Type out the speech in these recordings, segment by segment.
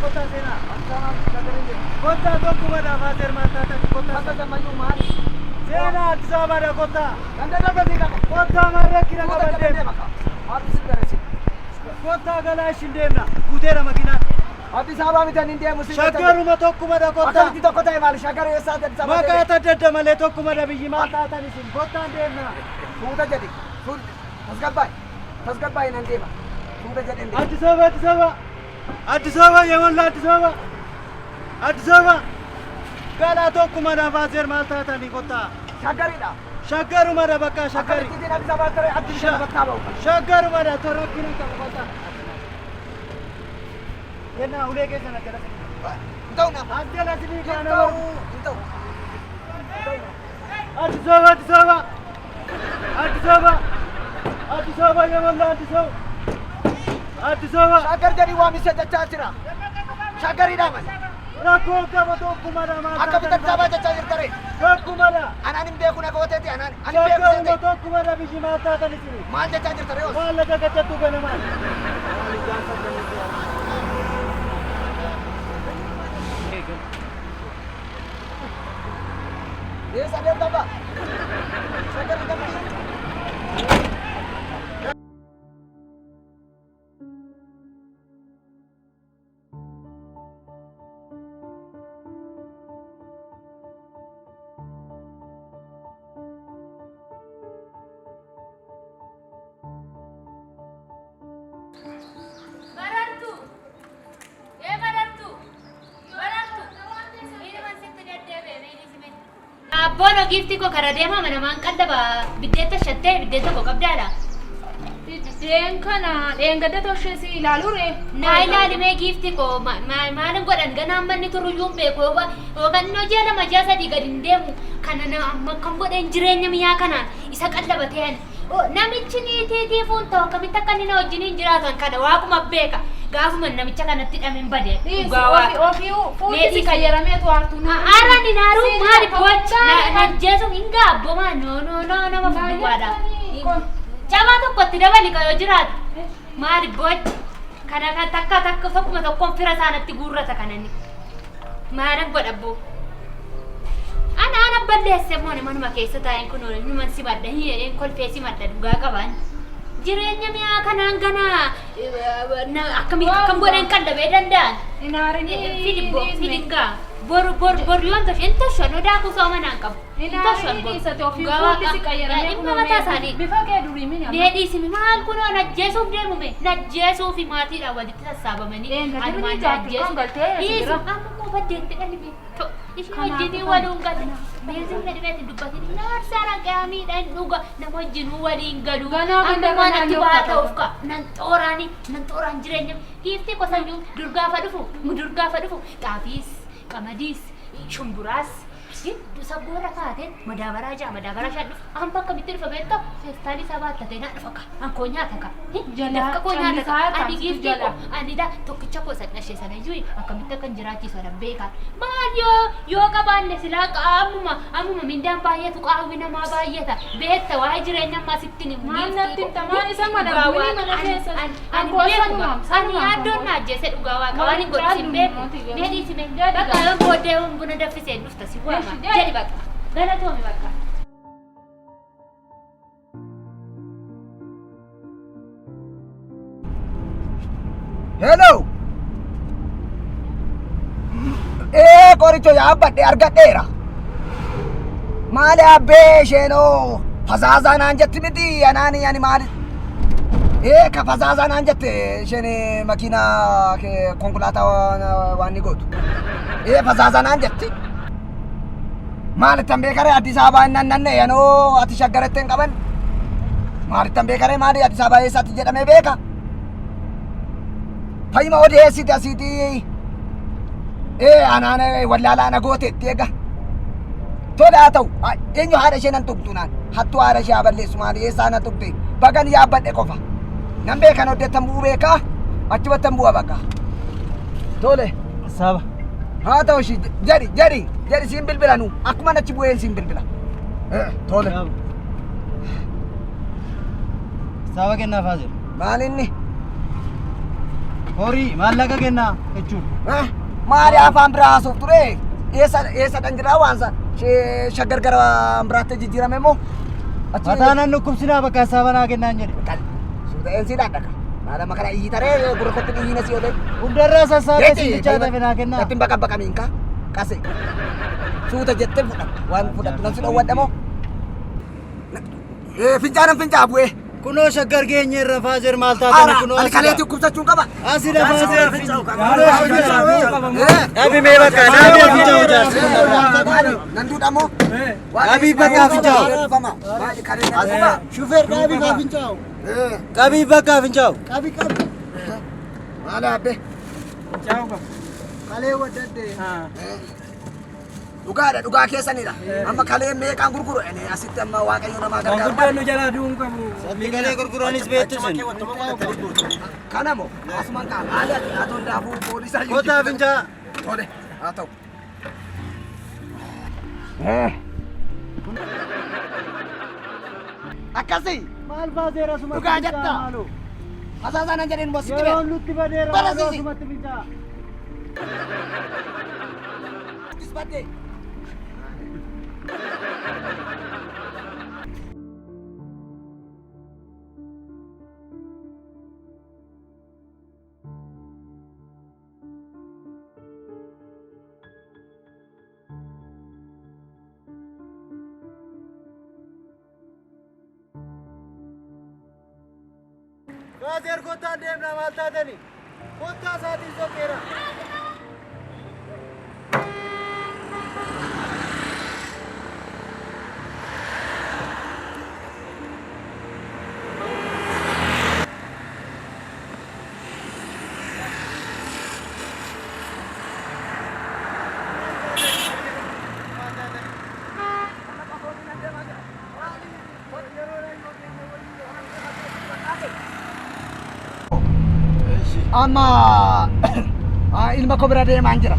Kota sena. Kota tokkuma da fater mata ta kota. Kota da mayu mari. Sena Addis Ababa da kota. Kanda da gadi kota marra kira kabade. Addis garasi. Kota galash indemna. Utera makina. Addis Ababa mitan inde musi. Shagaru tokkuma da kota. Akati tokko tay mal shagaru esa da Addis Ababa. Maka ta dadda male tokkuma da biyyi mata ta nisin. Kota indemna. Suuta jadi. Tasgabbaay nan deema. Suuta jadi inde. Addis Ababa. Addis Ababa yemolla Addis Ababa. Addis Ababa. Gala tokkuma da fater mata ta ni kota. Shagarida. Shagaru mara bakka shagari. Akati din Addis Ababa tare Addis Ababa battaba. Shagaru mara torakina ka kota. Yenna ulege sana jara. Dauna. Adela sini kana. Dau. Addis Ababa, Addis Ababa. Addis Ababa. Addis Ababa yemolla Addis Ababa. Addis Ababa. Shagar jadi wami sejajar jira. Shagari daman. Rakko kama tokkuma da mata. Akka bitan saba jajar kare. Tokkuma da. Ananim de kuna ko tete anan. Anim de kuna sete. Tokkuma da biji mata ta nisini. Mal jajar kare os. Mal jaga jattu gana mal. Ye sadar taba. Shagari daman. Bono gifti ko karadema mana man kadaba bideta shatte bideta ko kabdala den kana den gadda to shesi ilalure na ilali me gifti ko malan godan gana man ni turu yumbe ko o ganno jela majasa di gadin demu kana na amma kan godan jirenya mi ya kana isa kadaba tayan o namichi ni te fon to kamita kanina ojini jiratan kana wa kuma beka gafu man namicha kana tidamin bade gawa ofi futi kayarame to artuna ara ni naru mari bocha na jesu inga boma no mafudu wada Jama to kotti dabali kayo jirat mari boch kana ka takka fakuma to konfira sanatti gurrata kanani maran godabbo ana balle semone manuma keessa taa'in kuno numan si badda hiye en kolfeesi madda duga qaban jireenya mi'a kanaan gana akkami akkam godhan kan dhabe danda'an inaarini fidinga bor yoon tash inta shano daa ku sooma naan qabu inta shan bor isa to fi fuuti si qayyarame dhimma mataa isaanii bifa kee durii mini deedhiisimi maal kunoo najjeesuuf deemume najjeesuu fi maatiidhaan walitti sassaabamanii anumaan najjeesu ammoo baddeetti dhalibe ishee wajjinii waluun gala meesin fedhibeetti dubbatin naarsaara qaamiidhaan dhuga nama wajjinuu waliin galu ammumaan atti waa ta'uuf ka nan xooraan jireenya giiftii qosanjuu durgaafa dhufu xaafiis qamadiis shumburaas sabboora kaateen madaabaraa shaadhu an bakka bitti dhufa beekta feestaalii sabaa attatee naa dhufa ka an koo nyaata ka lafka koo nyaata ka ani giiftii ko ani daa tokkicha koo sadhashee sana iyyuu akkamitti akkan jiraachisu adan beekaan maal yoo qabaanne silaa ammuma mindaan baay'atu qaawwi namaa baay'ata beekta waa'ee jireenya ammaa sittin maal natti tamaan isa madaabuni mana keessa ani beekuma ani yaaddoon na ajjeese dhugaa waaqa waan hin godhisin beeku meedhiisime bakka yoon booddee buna daffiseen dhufta si waama jadi bakka galatoomi bakka Hello. Koricho ya badde argadheera. Maali abbee sheenoo fazaazaa naan jetti miti anaani ani maali ka fazaazaa naan jette isheen makiinaa konkolaataa waan ni gootu fazaazaa naan jetti Maalittan beekare Addis Ababaa hin naanna'e yanoo ati shaggaratti hin qaban. Maalittan beekare maali Addis Ababaa eessatti jedhamee beeka. Fayyima odeessiti asiiti. Anaan wallaalaa na gooteetti eega. Tola haa ta'u eenyu haadha ishee nan tuqxu naan hattuu haadha ishee haa balleessu maali eessaa na tuqxe bagan yaabbadhe qofa. Nan beekan odeettan bu'uu beekaa achumattan bu'a bakka. Tole. Saba. Haa ta'u ishii jedhi siin bilbila nu akkuma nachi bu'een siin bilbila. Tole. Saba kennaa Faazil. Maal inni? Horii maallaqa kennaa jechuudha. Maali afaan biraa haasoftu ture? Eessa kan jiraa waan san? Shaggar gara biraatti jijjiirame moo? Mataanan dhukkubsinaa bakka saba naa kennaan jedhe. Suuta si dhaadhaka. Maala makana iyyitaree gurrattatti iyyina si oole. Hundarraa sassaabee si bichaa ta'e naa kennaa. Nattiin bakka miinka qase. Suuta jettee fudhatta waan fudhattu nan si dhowwadha moo? Fincaa bu'ee. Kunoo shaggar geenyeerra Faazil maal taatani kunoo ani kaleetti dhukkubsachuun qaba. Asila Faazil. Dhabii mee bakka dhabii afincaa hojjaa. Nan duudha moo? Dhabii bakka afincaa. Shufeer dhabii afincaa. Dhabii bakka afincaa. Qabi. Maal abbe? Ciao ba. Kalee wadadde. Dhugaa keessanidha. Amma kalee meeqaan gurguru asitti amma waaqayyo namaa gargaaru. Guddaan nu jalaa du'uun qabu. Sabni kalee gurguranis beektu sin. Kana moo asumaan kaa maali ati atoon daafuu poolisaa jiru. Kota afincaa. Tole haa ta'u. Akkasii. Maal Faazil asuma. Dhugaa jetta. Hasaasaan nan jedheen moo sitti Yeroon nutti badeera. Barasiisi. Asumatti fincaa. Isbadde. Faazil kottaan deemnaa maal taatani? Kottaa isaatiin soqeera. Amma ilma koo bira deemaan jira.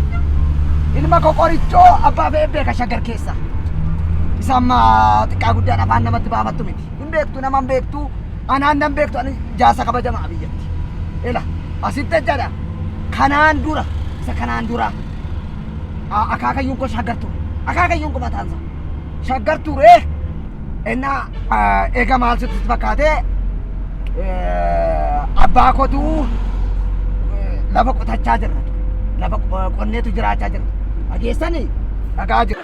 Ilma koo qorichoo abbaa beeka shaggar keessa. Isa amma xiqqaa guddaan afaan namatti baafattu miti. Hin beektu nama hin beektu anaan nan beektu ani jaasa kabajamaa biyyatti. Ela asitti jedha kanaan dura isa kanaan dura akaakayyuun koo shaggar ture. Akaakayyuun koo mataansa shaggar ture. Enna eega maal sitti fakkaatee abbaa kootu lafa qotachaa jirra. Lafa qonneetu jiraachaa jirra. Dhageessanii dhagaa jiru.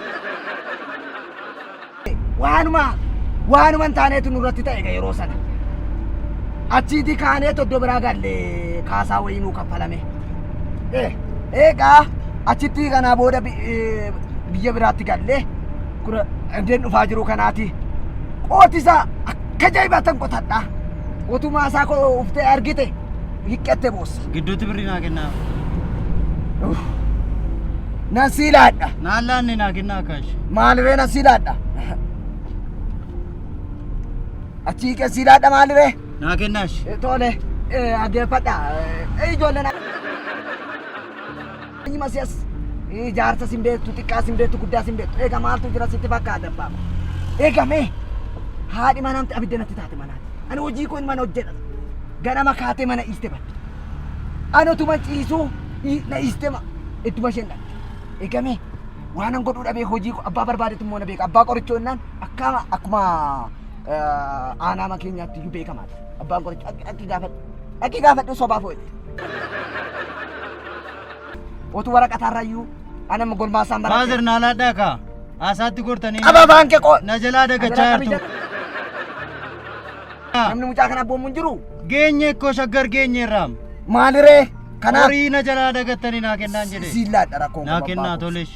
Waanuma hin taaneetu nurratti ta'e yeroo sana. Achiitii kaaneetu iddoo biraa galle kaasaa wayii nuu kaffalame. Eegaa achitti kanaa booda biyya biraatti galle kura indeen dhufaa jiru kanaati. Qootisaa akka jaa'ibatan qotadha. Otumaa isaa koo uftee argite hiqqatte boossa. Gidduutti birrii naa kennaa. Nan siilaadha. Naan laanne naa kennaa kaash. Maaliree nan siilaadha. Achii qe siilaadha maaliree? Naa kennaash. Tole adeeffadha. Ijoolleen Masias jaarsa sin beektu xiqqaa sin beektu guddaa sin beektu. Eega maaltu jira sitti fakkaata abbaa. Eega mee haadhi manamti abidda natti taate manaati. Ani hojii kun mana hojjedha. Ganama kaatee mana iiste badde. Ani utuma ciisuu na iistema ittuma isheen dhaqxe. Eegamee waan an godhuu dhabee hojii abbaa barbaadetu immoo na beeka. Abbaa qorichoo innaan akkuma aanaa makeenyaatti iyyuu beekamaadha. Abbaan qorichoo akki gaafadhu sobaaf ho'e. Otu waraqatarra iyyuu anama golmaasaan barate. Faazil naa laadhaa kaa. Asaatti gortanii. Qaba baankee qoo. Na jalaa dagachaa jirtu. Namni mucaa kana boomuu hin jiru. Geenye koo shaggar geenyeerraam. Maaliree? Kanaaf. Horii na jalaa dagattanii naa kennaan jedhe. Siillaadha rakkoo. Naa kennaa tolesh.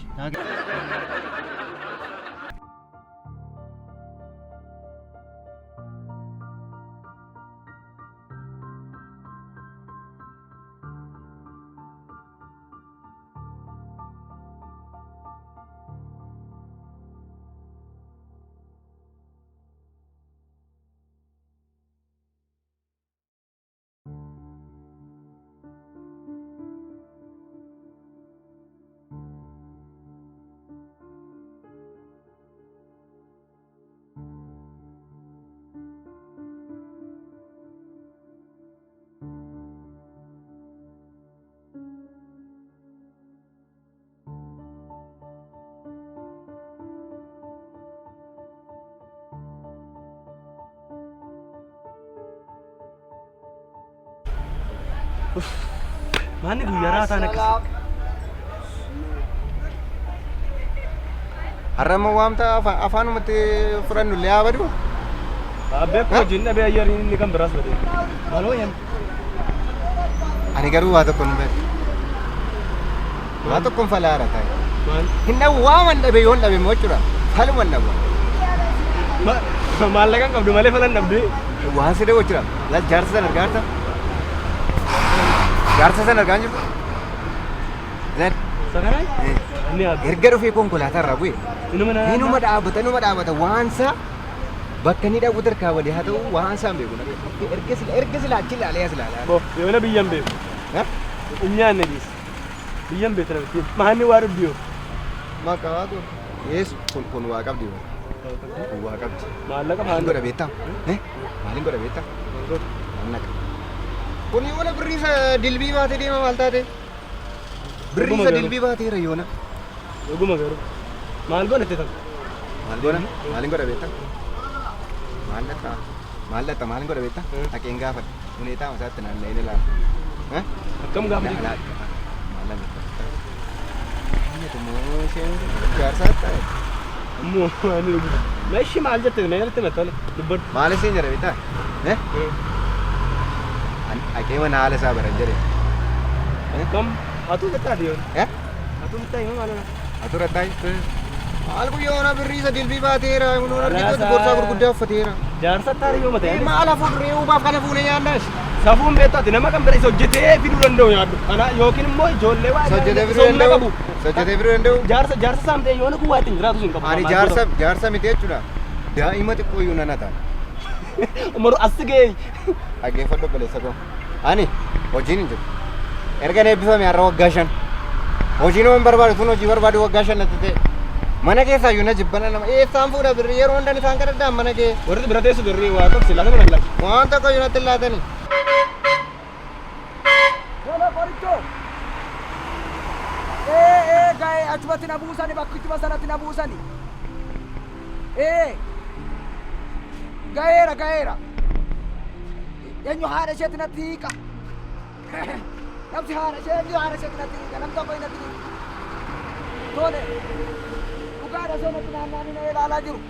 Maanni guyyaa raataan akkas. Harama waamta afaanumatti fudhannu illee haa badu. Beeku wajjin dhabee ayyariin inni kan biraas badee. Maaloo yan. Ani garuu waa tokko hin beeku. Waa tokkoon falaara ta'e. Maal? Hin dhabu waaman dhabe yoon dhabe immoo jechuudha. Faluman dhabu. Maallaqaan qabdu malee falan dhabdu. Waan si dhabu jechuudha. Laal jaarsa sana argaa jirta. Jaarsa sana argaa jirtu. Laal. Sakanaa? Inni haa. Erga dhufee konkolaataa irraa bu'e. Inuma dhaabata waansa bakka inni dhabu tarkaa walii haa ta'u waansa hin beeku. Erga sila achi ilaalee as ilaalaa. Bo yoona biyyan beeku. Hin nyaanne dhiis. Biyyan beeku namatti. Maanni waa dhubbiyoo. Maqaa waa kun. Yees kun waa qabdi. Kun waa qabdi. Maallaqa Maaliin godha beektaa? Maaliin godha beektaa? Maallaqa. Kun yoona birriisa dilbii baatee deema maal taate? Birriisa dilbii baatee rayyoona. Dhuguma garuu. Maal godhatte takka? Maal godha? Maaliin godha beektaa? Maallaqa. Maallaqa maaliin godha beektaa? Haqeen gaafadha. Huneetaa masaatti naanna'ee ni laala. Akkam gaafa jiru? Maallaqa. Tummoo isheen jaarsaa ta'e. Ammoo maani dhuguma. Meeshii maal jette na jalatti maxxanee dubbadhu. Maal isheen jedha beektaa? Haqee mana haala isaa baran jedhe. Kam atu jettaa diyoon. Atu jettaa hima maaloo. Atura ta'i. Maal guyyoona birriisa dilbii baateera. Kunuun argitooti gorsaa gurguddaa uffateera. Jaarsa tarii yoo matee. Maal hafuun reebuubaaf kana fuunee nyaannas. Safuun beektaati nama kan bira isa hojjetee fiduu danda'u nyaadhu. Kana yookiin immoo ijoollee waa Hojjetee fiduu danda'u. Hojjetee fiduu danda'u. Jaarsa saamtee yoona kun waa ittiin jiraatu hin qabu. Ani jaarsa miti jechuudha. Daa'ima xiqqoo iyyuu nan hata. Umaru asii ga'ee. Dhaggeeffadhu obboleessa koo. Ani hojiin hin jiru. Erga eebbifame har'a waggaa 5. Hojiin waan barbaadu tun hojii barbaadu waggaa 5 natti ta'e. Mana keessaa iyyuu na jibbana nama. Eessaan fuudha birrii yeroo hundan isaan kadhadhaan mana kee. Warri bira teessu birrii waa tokko laata mana laata. Waan tokko iyyuu natti laatani. Bola qorichoo. Ga'ee achumatti na buusani bakkichuma sanatti na buusani. Ga'eera. Eenyu haadha isheetti natti hiika. Namti haadha isheetti natti hiika. Nam tokko natti hiika. Tole. Dhugaadha ishee natti naanna'anii na ilaalaa jiru.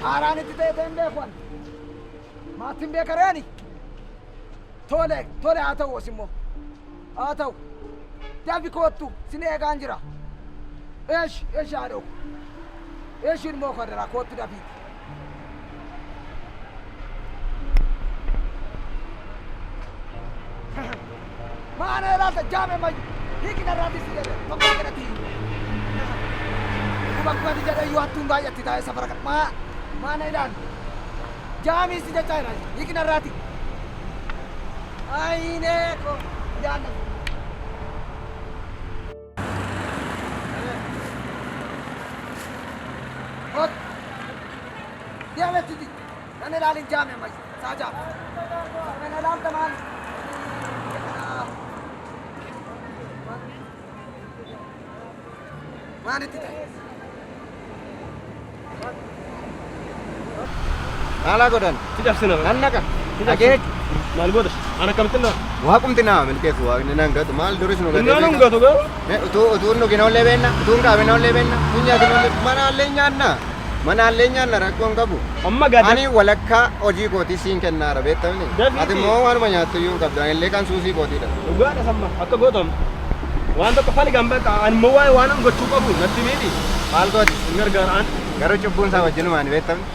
Haaraan itti ta'e hin beeku ani. Maatiin beekareeni. Tole haa ta'u as immoo. Haa ta'u. Dabi koottu sin eegaan jira. Eesh haadhoo. Eeshiin immoo kadara koottu dabii. Maana ilaalta jaame mayyu. Hiiki darraati si jedhe. Tokko jedhati. Kubbatti jedhe iyyuu hattuun baay'atti taa'ee safara kana. Maana ilaali. Jaamii si jechaa jira. Hiiki darraati. Ayinee ko jaallatu. Ot. Diametti. Nan ilaalin jaame mayyu. Saa jaame. Nan ilaalta maali? Maalitti ta'e? Maalaa godhan? Si cabsina. Nan naqa. Dhagee. Maal godha? Ana kamittin naa? Waaqumti naa milkeessu waaqni nan gatu maal duris nu gatu. Innaan gatu garuu. Utuu nu gina ollee beenna. Utuu hin qaabina ollee beenna. Kun nyaatina ollee manaallee nyaanna. Manaallee nyaanna rakkoon qabu. Amma gaadha. Ani walakkaa hojii kootii siin kennaara beektamni. Ati immoo waanuma nyaattu iyyuu hin qabdu. Ani illee kan suusii kootiidha. Dhugaadha samma akka gootamu. Waan tokko fali gamba ani immoo waan gochuu qabu natti miidhi. Maal gooti? Hin gargaaraan. Garuu cubbuun isaa wajjinumaan beektamni.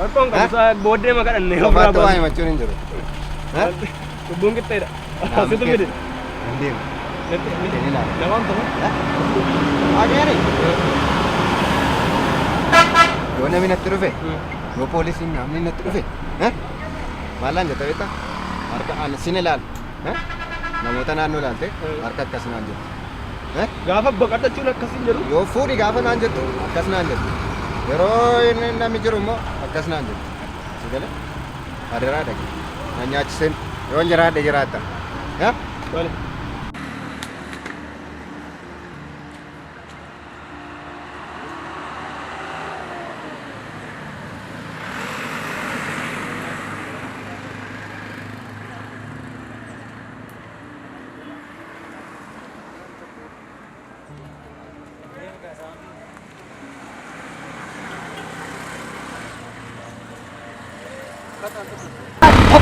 Rakkoon qabu isaa booddee maqadhanne. Qofaatti waa himachuun hin jiru. Cubbuun qixxeedha. Asitu miti. Hin deemu. Inni laala. Namaan ta'u. Ageeri. Yoo namni natti dhufe, yoo poolisiin namni natti dhufe, maalaan jetta beektaa? Harka sin ilaala. Namoota naannoo ilaalte harka akkas naan jettu. Gaafa baqatachuun akkasiin jedhu. Yoo fuudhi gaafa naan jettu akkas naan jettu. Yeroo inni namni jiru immoo akkas naan jettu. Si galee? Adeeraa dhaqe. Na nyaachisen yoo jiraadhe jiraatta. Tole.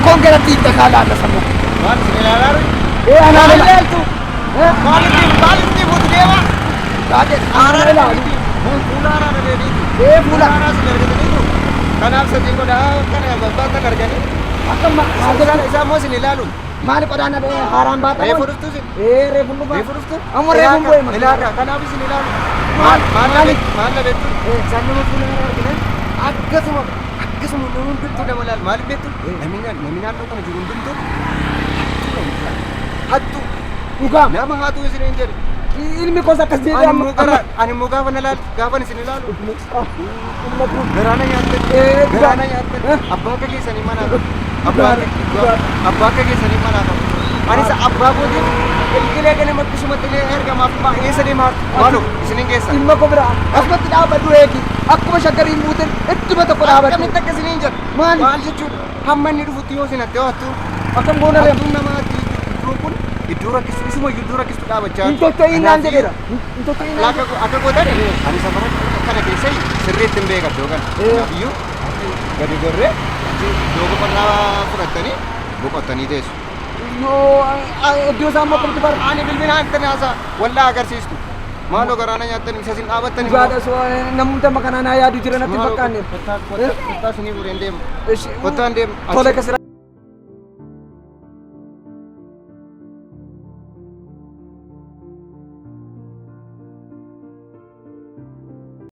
Akkoon galatti itti kaalaalla sammuu. Maal isin ilaalaa? Anaan Maal ilaala. ilaaltu? Maalitti fuutu deema? Haaraan ilaaltu. Fuula haaraan adeemitu. Fuula. Haaraan isin argataniitu. Kanaaf sadii godhaa kana babbaatan arganii. Akkama Sadaraan isaa immoo isin ilaalu. maali qodaana haaraan baata. Reefu dhuftu isin. Reefun dhufa. Reefu dhuftu. Amma reefun bu'e ma. Ilaaka. Kanaaf isin ilaalu. Maal beektu? Sanyuma fuula kana argine. Akkasuma namni hundumtuu nama ilaala. Maaliif beektu? Namni naannoo kana jiru hundumtuu. Hattu. dhugaa. Nama haatu isin hin jedhu. Ilmi koos akkas jedhee Ani immoo gaafa na ilaalu gaafa isin ilaalu. Garaana nyaattan. Garaana nyaattan. Abbaa akka keessanii manaa qabu. Abbaa akka keessanii manaa qabu. Anis abbaa kootiin ilqilee kana makkisumatti illee ergamaaf eessa deemaa maaloo isinin keessa. ilma koo bira asumatti dhaabadhu eegi akkuma shaggariin buuteen idduma tokko dhaabadhu. Akkamitti akka isiniin jedhu. Maali? Maal jechuudha? Hamma inni dhufutti yoo isin hattee hattuu. Akkam goona reema. Hattuun namaatti iddoon kun iddoo rakkistu isuma iddoo rakkistu dhaabachaa. Intottoo naan jedheera. Intottoo naan. Akka gootan ani safara kana keessa sirriitti hin beekan iddoo kana. Iyyuu gadi gorree iddoo boqonnaa fudhattanii boqottanii teessu. Iddoo isaan mokkatti bara. Ani bilbila akka naasaa wallaa agarsiistu. Maaloo garaana nyaattan isa sin dhaabattanii. Dhugaadha soo namni amma kanaan haa yaadu jira natti hin fakkaanne. Kottaa isinii fudheen deema. Kottaan deema. Tole kasira.